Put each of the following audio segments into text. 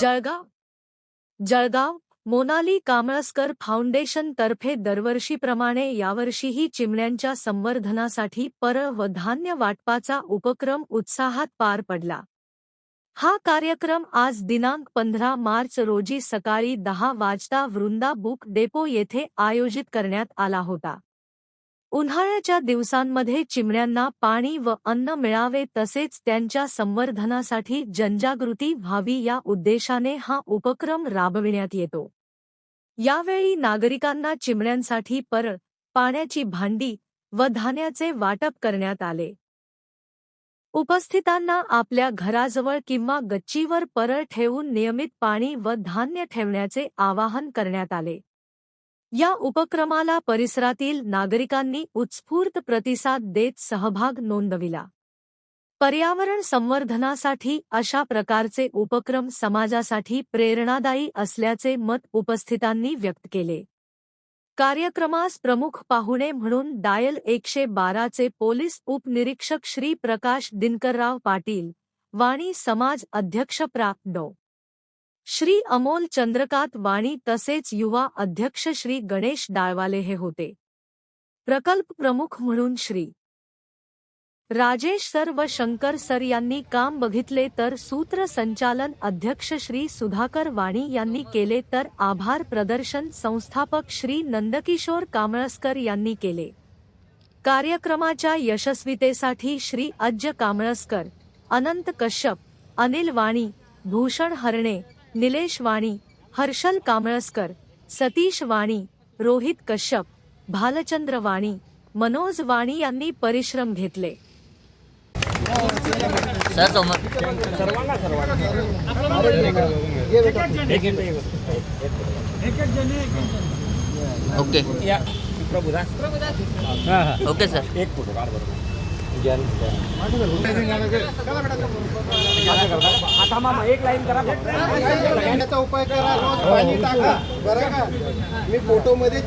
Jalgaon Jalgaon Monali कामळस्कर foundation तर्फे दरवर्षीप्रमाणे यावर्षीही चिमण्यांच्या संवर्धनासाठी परळ व धान्य वाटपाचा उपक्रम उत्साहात पार पडला। हा कार्यक्रम आज दिनांक 15 मार्च रोजी सकाळी 10 वाजता वृंदा बुक डेपो येथे आयोजित करण्यात आला होता। उन्हाळ्याच्या दिवसांमध्ये चिमण्यांना पाणी व अन्न मिळावे तसेच त्यांच्या संवर्धनासाठी जनजागृती व्हावी या उद्देशाने हा उपक्रम राबविण्यात येतो। यावेळी नागरिकांना चिमण्यांसाठी परळ, पाण्याची भांडी व धान्याचे वाटप करण्यात आले। उपस्थितांना आपल्या घराजवळ किंवा गच्चीवर परळ ठेवून नियमित पाणी व धान्य ठेवण्याचे आवाहन करण्यात आले। या उपक्रमाला परिसरातील नागरिकांनी उत्स्फूर्त प्रतिसाद देत सहभाग नोंदविला। पर्यावरण संवर्धनासाठी अशा प्रकारचे उपक्रम समाजासाठी प्रेरणादायी असल्याचे मत उपस्थितांनी व्यक्त केले। कार्यक्रमास प्रमुख पाहुणे म्हणून डायल 112 चे पोलीस उपनिरीक्षक श्री प्रकाश दिनकरराव पाटील, वाणी समाज अध्यक्ष प्रा. डॉ. श्री अमोल चंद्रकांत वाणी तसेच युवा अध्यक्ष श्री गणेश डाळवाले हे होते। प्रकल्प प्रमुख म्हणून श्री राजेश सर व शंकर सर यांनी काम बघितले तर सूत्रसंचालन अध्यक्ष श्री सुधाकर वाणी यांनी केले तर आभार प्रदर्शन संस्थापक श्री नंदकिशोर कामळस्कर यांनी केले। कार्यक्रमाच्या यशस्वीतेसाठी श्री अज्ज कामळस्कर, अनंत कश्यप, अनिल वाणी, भूषण हरणे, निलेश वाणी, हर्षल कामळस्कर, सतीश वाणी, रोहित कश्यप, भालचंद्र वाणी, मनोज वाणी यांनी परिश्रम घेतले। ओके ओके सर एक फोटो आता मामा एक लाईन करा, पाण्याचा उपाय करा, रोज पाणी टाका, बरं का? मी फोटो मध्ये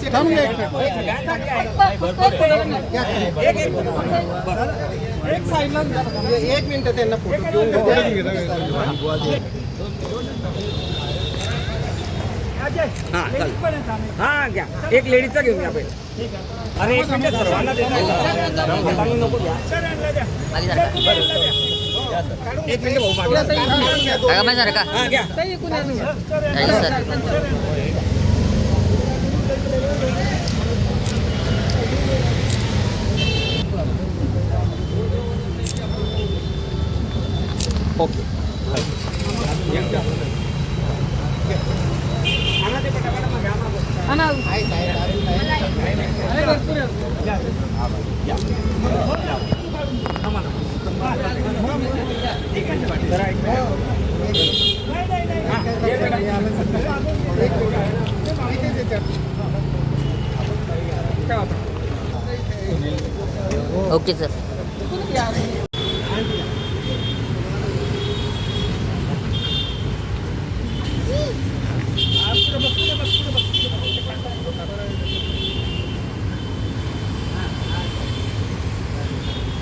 एक मिनिट त्यांना फोटो घेऊन हा घ्या, एक लेडीजचा घेऊन घ्या पहिले। अरे एक मिनिट सर्वांना देतो, नको घ्या, एक मिनिट भाऊ मागे का हा घ्या ओके ओके सर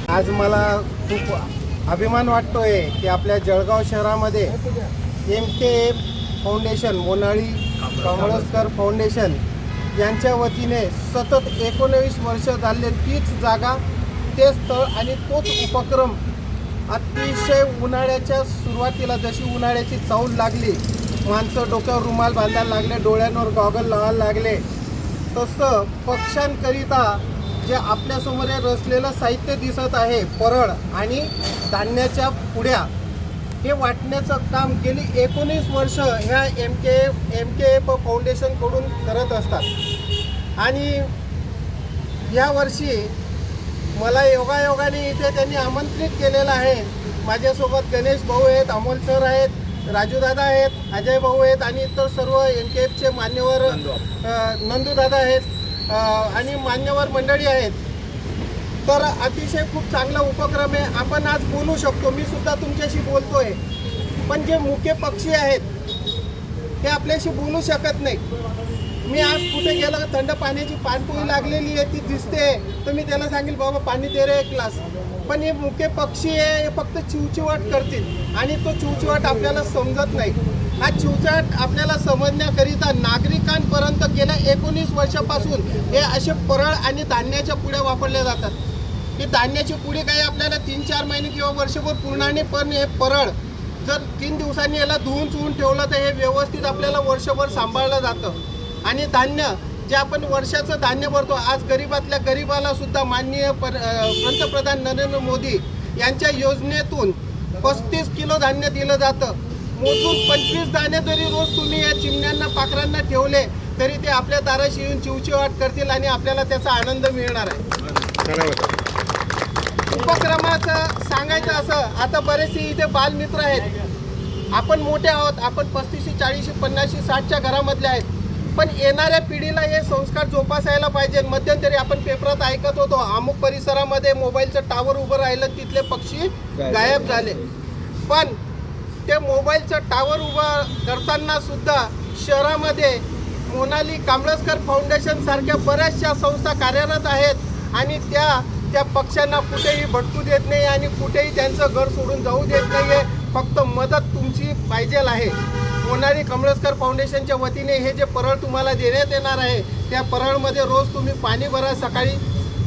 आज मला खूप अभिमान वाटतोय की आपल्या जळगाव शहरामध्ये MK फाउंडेशन, मोनाली कामळस्कर फाउंडेशन यांच्या वतीने सतत 19 वर्ष झाले तीच जागा, तेच स्थळ आणि तोच उपक्रम अतिशय उन्हाळ्याच्या सुरुवातीला जशी उन्हाळ्याची चाहूल लागली, माणसं डोक्यावर रुमाल बांधायला लागले, डोळ्यांवर गॉगल लावायला लागले, तसं पक्ष्यांकरिता जे आपल्यासमोर रचलेलं साहित्य दिसत आहे, परळ आणि धान्याच्या पुड्या, हे वाटण्याचं काम गेली 19 वर्ष ह्या MK फाउंडेशनकडून करत असतात। आणि यावर्षी मला योगायोगाने इथे त्यांनी आमंत्रित केलेलं आहे। माझ्यासोबत गणेश भाऊ आहेत, अमोल सर आहेत, राजूदादा आहेत, अजय भाऊ आहेत आणि इतर सर्व MKFचे मान्यवर नंदूदादा आहेत आणि मान्यवर मंडळी आहेत। तर अतिशय खूप चांगला उपक्रम आहे। आपण आज बोलू शकतो, मी सुद्धा तुमच्याशी बोलतोय, पण जे मुके पक्षी आहेत ते आपल्याशी बोलू शकत नाही। मी आज कुठे गेलं थंड पाण्याची पाणपोई लागलेली आहे ती दिसते, तर मी त्याला सांगेल बाबा पाणी दे रे एक ग्लास, पण हे मुके पक्षी हे फक्त चिवचिवाट करतील आणि तो चिवचिवाट आपल्याला समजत नाही. हा चिवचिवाट आपल्याला समजण्याकरिता नागरिकांपर्यंत गेल्या 19 वर्षापासून हे असे परळ आणि धान्याच्या पुड्या वापरल्या जातात. ही धान्याची पुडी काही आपल्याला 3-4 महिने किंवा वर्षभर पूर्ण नाही, पण हे परळ जर 3 दिवसांनी याला धुवून चुवून ठेवलं तर हे व्यवस्थित आपल्याला वर्षभर सांभाळलं जातं. आणि धान्य जे आपण वर्षाचं धान्य भरतो, आज गरीबातल्या गरीबाला सुद्धा माननीय पंतप्रधान नरेंद्र मोदी यांच्या योजनेतून 35 किलो धान्य दिलं जातं. मोजून 25 दाणे जरी रोज तुम्ही या चिमण्यांना पाखरांना ठेवले तरी ते आपल्या दाराशी येऊन चिवचिवाट करतील आणि आपल्याला त्याचा आनंद मिळणार आहे. उपक्रमाचं सांगायचं असं, आता बरेचसे इथे बालमित्र आहेत. आपण मोठे आहोत, आपण 35, 40, 50, 60च्या घरामधले आहेत, पण येणाऱ्या पिढीला हे संस्कार जोपासायला पाहिजे. मध्यंतरी आपण पेपरात ऐकत होतो, अमुक परिसरामध्ये मोबाईलचं टावर उभं राहिलं, तिथले पक्षी गायब झाले. पण ते मोबाईलचं टावर उभं करताना सुद्धा शहरामध्ये मोनाली कांबळेकर फाउंडेशन सारख्या बऱ्याचशा संस्था कार्यरत आहेत आणि त्या पक्ष्यांना कुठेही भटकू देत नाही आणि कुठेही त्यांचं घर सोडून जाऊ देत नाही आहे. फक्त मदत तुमची पाहिजे आहे. मोनाली कांबळेकर फाउंडेशनच्या वतीने हे जे परळ तुम्हाला देण्यात येणार आहे, त्या परळमध्ये रोज तुम्ही पाणी भरा सकाळी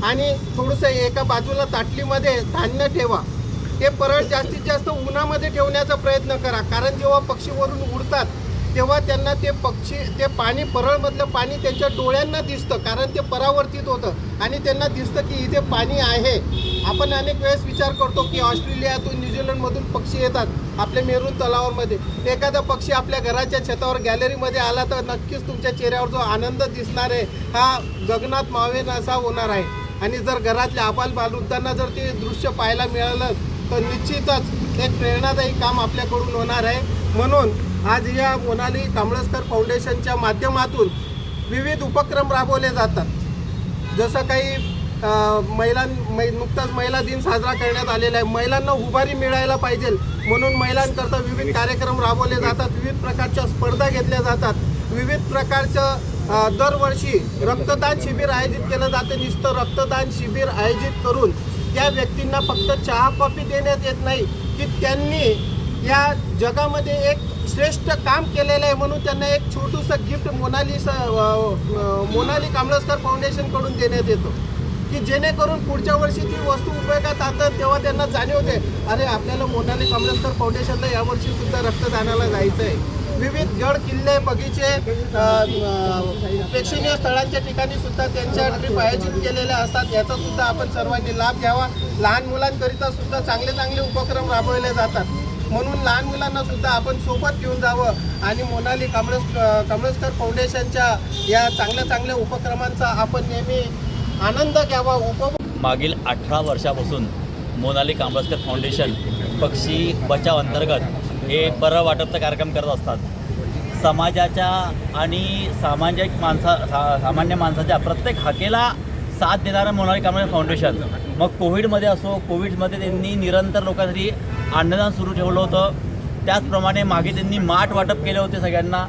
आणि थोडंसं एका बाजूला ताटलीमध्ये धान्य ठेवा. हे परळ जास्तीत जास्त उन्हामध्ये ठेवण्याचा प्रयत्न करा, कारण जेव्हा पक्षी वरून उडतात तेव्हा त्यांना ते पाणी परळमधलं पाणी त्यांच्या डोळ्यांना दिसतं, कारण ते परावर्तित होतं आणि त्यांना दिसतं की इथे पाणी आहे. आपण अनेक वेळेस विचार करतो की ऑस्ट्रेलियातून न्यूझीलंडमधून पक्षी येतात आपल्या मेरून तलावामध्ये. एखादा पक्षी आपल्या घराच्या छतावर गॅलरीमध्ये आला तर नक्कीच तुमच्या चेहऱ्यावर जो आनंद दिसणार आहे हा गगनात मावेन असा होणार आहे. आणि जर घरातल्या आबालवृद्धांना जर ते दृश्य पाहायला मिळालं तर निश्चितच एक प्रेरणादायी काम आपल्याकडून होणार आहे. म्हणून आज या मोनाली कांबळेकर फाउंडेशनच्या माध्यमातून विविध उपक्रम राबवले जातात. जसं काही नुकताच महिला दिन साजरा करण्यात आलेला आहे. महिलांना उभारी मिळायला पाहिजे म्हणून महिलांकरता विविध कार्यक्रम राबवले जातात, विविध प्रकारच्या स्पर्धा घेतल्या जातात, विविध प्रकारचं दरवर्षी रक्तदान शिबिर आयोजित केलं जातं. नुसतं रक्तदान शिबिर आयोजित करून त्या व्यक्तींना फक्त चहा कॉफी देण्यात येत नाही, की त्यांनी या जगामध्ये एक श्रेष्ठ काम केलेलं आहे म्हणून त्यांना एक छोटूसं गिफ्ट मोनाली कांबळेकर फाउंडेशनकडून देण्यात येतो, की जेणेकरून पुढच्या वर्षी ती वस्तू उपयोगात आणतात तेव्हा त्यांना जाणीव होते, अरे आपल्याला मोनाली कांबळेकर फाउंडेशनला यावर्षी सुद्धा रक्तदानाला जायचं आहे. विविध गड किल्ले बगीचे प्रेक्षणीय स्थळांच्या ठिकाणी सुद्धा त्यांच्या ट्रिप आयोजित केलेल्या असतात. याचा सुद्धा आपण सर्वांनी लाभ घ्यावा. लहान मुलांकरिता सुद्धा चांगले चांगले उपक्रम राबवले जातात, म्हणून लहान मुलांना सुद्धा आपण सोबत घेऊन जावं आणि मोनाली कांबळेकर फाउंडेशनच्या या चांगल्या चांगल्या उपक्रमांचा आपण नेहमी आनंद घ्यावा. मागील 18 वर्षापासून मोनाली कांबळेकर फाउंडेशन पक्षी बचाव अंतर्गत हे परळ वाटपचा कार्यक्रम करत असतात. समाजाच्या आणि सामान्य माणसाच्या प्रत्येक हाकेला साथ देणारं मोनाली कांबळेकर फाउंडेशन. मग कोविडमध्ये असो, कोविडमध्ये त्यांनी निरंतर लोकांसाठी अन्नदान सुरू ठेवलं होतं. त्याचप्रमाणे मागे त्यांनी माठ वाटप केले होते सगळ्यांना.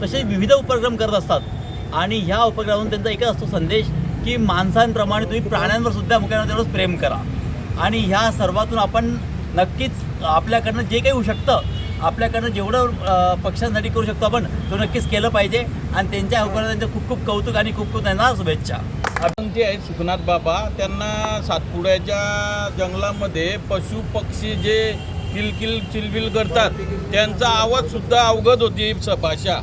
तसे विविध उपक्रम करत असतात आणि ह्या उपक्रमातून त्यांचा एकच असतो संदेश की माणसांप्रमाणे तुम्ही प्राण्यांवर सुद्धा मुख्यानं तेवढंच प्रेम करा. आणि ह्या सर्वातून आपण नक्कीच आपल्याकडनं जे काही होऊ शकतं, आपल्याकडनं जेवढं पक्ष्यांसाठी करू शकतो आपण तो नक्कीच केलं पाहिजे. आणि त्यांच्या उपक्रमांचं खूप खूप कौतुक आणि खूप खूप त्यांना शुभेच्छा. आपण जे आहेत सुखनाथ बाबा, त्यांना सातपुड्याच्या जंगलामध्ये पशु पक्षी जे किलकिल चिलबिल करतात त्यांचा आवाजसुद्धा अवगत होती भाषा.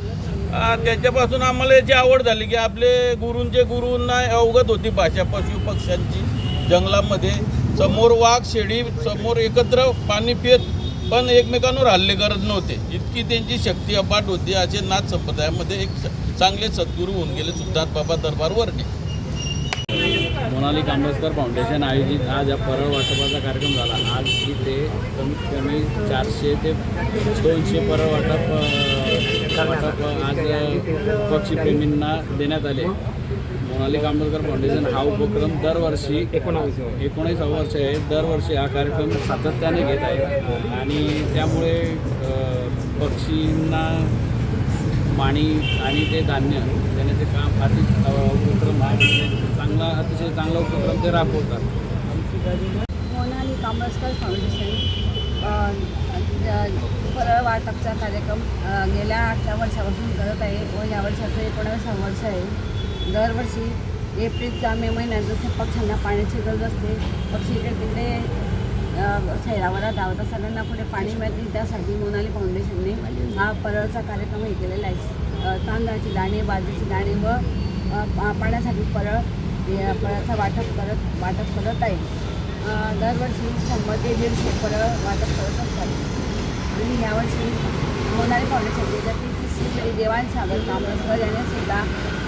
त्याच्यापासून आम्हाला याची आवड झाली की आपले गुरूंना अवगत होती भाषा पशु पक्ष्यांची. जंगलामध्ये समोर वाघ शेळी समोर एकत्र पाणी पित पण एकमेकांवर हल्ले करत नव्हते. इतकी त्यांची शक्ती अफाट होती. असे नाथ संप्रदायामध्ये एक चांगले सद्गुरू होऊन गेले सुखनाथ बाबा दरबारवरने. मोनाली कांबळेकर फाउंडेशन आयोजित आज या परळ वाटपाचा कार्यक्रम झाला. आज इथे कमीत कमी 400 ते 200 परळ वाटप आज पक्षीप्रेमींना देण्यात आले. मोनाली कांबळेकर फाउंडेशन हा उपक्रम दरवर्षी 19 वर्ष आहे. दरवर्षी हा कार्यक्रम सातत्याने घेत आहे आणि त्यामुळे पक्षींना पाणी आणि ते धान्य देण्याचे काम उपक्रम अतिशय चांगला उपक्रम ते राबवतात. मोनाली कांबळेकर फाउंडेशन परळ वाटपचा कार्यक्रम गेल्या 18 वर्षापासून करत आहे व या वर्षाचं 19वं वर्ष आहे. दरवर्षी एप्रिल किंवा मे महिन्यात जसे पक्ष्यांना पाण्याची गरज असते, पक्षी इकडे तिकडे सैरावरा धावत असताना त्यांना पुढे पाणी मिळते, त्यासाठी मोनाली फाउंडेशनने हा परळचा कार्यक्रम हे केलेला आहे. तांदळाची दाणे, बाजरीची दाणे व पाण्यासाठी परळाचं वाटप करत आहे. दरवर्षी 100 ते 150 परळ वाटप करत असतात. आणि यावर्षी मोनाली फाउंडेशनचे त्यातील श्री देवान सागर कांबळेकर याने सुद्धा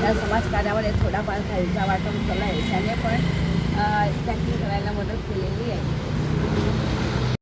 या समाजकार्यामध्ये थोडाफार खायचा वाटप केला आहे. त्याने पण पॅकिंग करायला मदत केलेली आहे.